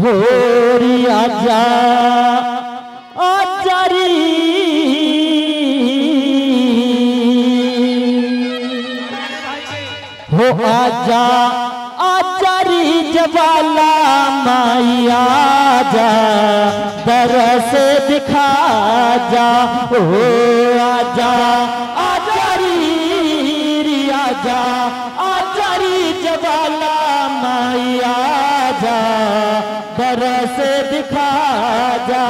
होरी आजा आचारी हो आजा आचारी जवाला माई आजा दरस दिखा जा हो आजा आचारी आजा आचारी जवाला माई आजा दरस दिखा जा।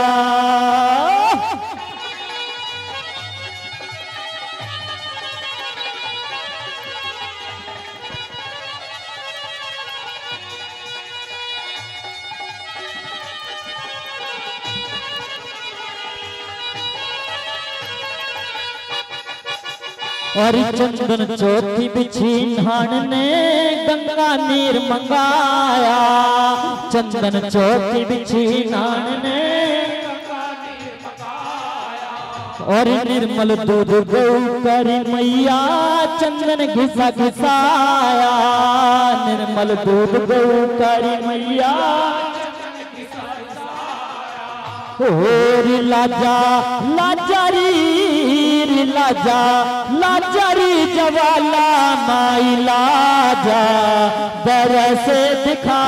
और चंदन चौथी बिछी नहान ने गंगा नीर मंगाया। चंदन चौथी बिछी नहान ने गंगा नीर मंगाया। और निर्मल दूध गौ करी मैया चंदन घिसा घिसाया। निर्मल दूध गौ करी मैया होरी लाजा लाचारी लाजा लाचारी जवाला माई लाजा दरस दिखा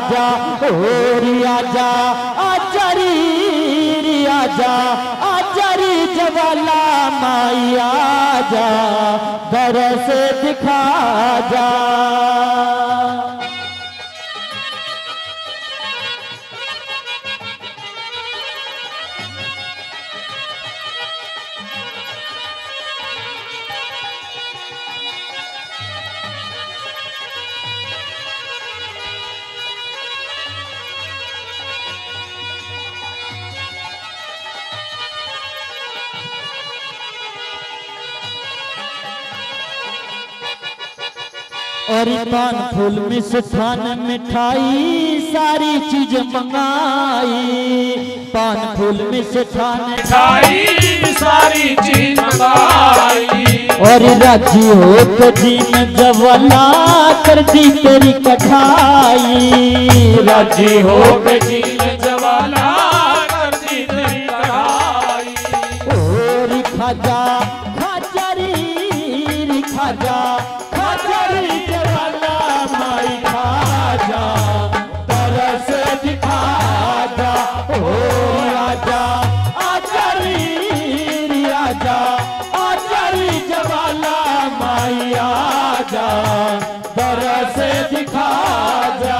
जा। होरी आजा आचारी आजा आचारी जवाला माई आजा दरस दिखा जा। और पान फूल मिष्ठान मिठाई सारी चीज मंगाई। पान फूल मिष्ठान मिठाई सारी चीज मंगाई। और राजी हो तो जीन जवाला कर दी तेरी कठाई। राजी हो के जीन जवाला कर दी तेरी कठाई। और खाजा खाचारी खाजा खाचारी जवाला माई खाजा तरस दिखा जा। ओ आजा आचारी आजा आचारी जवाला माई आजा तरस दिखा जा।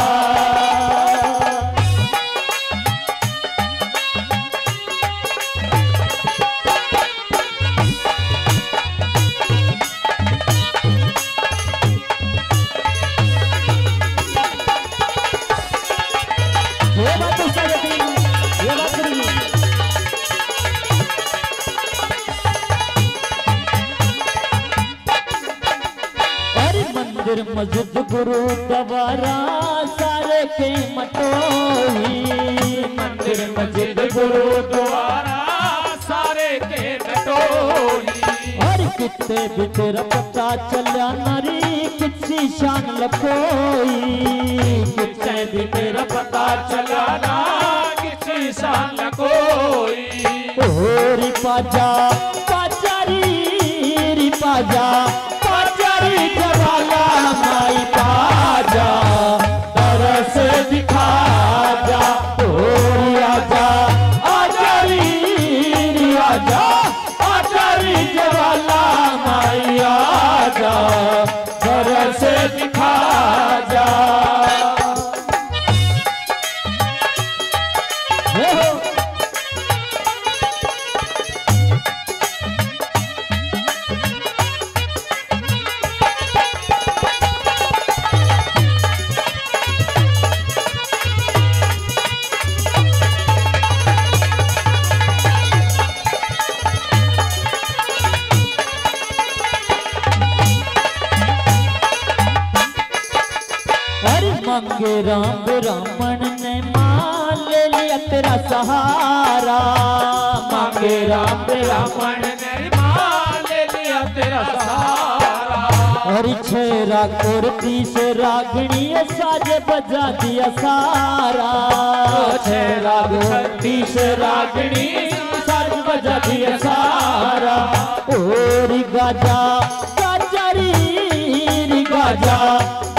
मंदिर मस्जिद गुरुद्वारा सारे के मटोही। मंदिर मस्जिद गुरुद्वारा सारे के मटोही। और कितने भी तेरा पता चला नारी किसी शान लखोई। कितने भी तेरा पता चला ना किसी शान लखोई। होरी पाजा पाचारी पाजा पाचारी जवाला माई पाजा तरस दिखा जा। होरी आजा आचारी आजा आचारी जवाला माई आजा तरस दिखा जा। मांगे राम ब्राह्मण ने मान ले लिया तेरा सहारा। मांगे राम ब्राह्मण ने मान ले लिया तेरा सहारा। और छेरा कुर्ती से रागणी साजे बजा दिया सारा। राग 36 रागिणी साज बजा दिया सारा। ओ री गाजा गाजरी री गाजा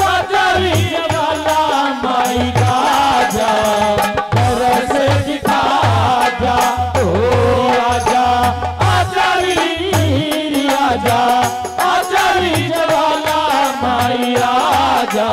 गाजरी जवाला माई गाजा तरस दिखा जा। ओ आजा आजा आजा जवाला माई आजा।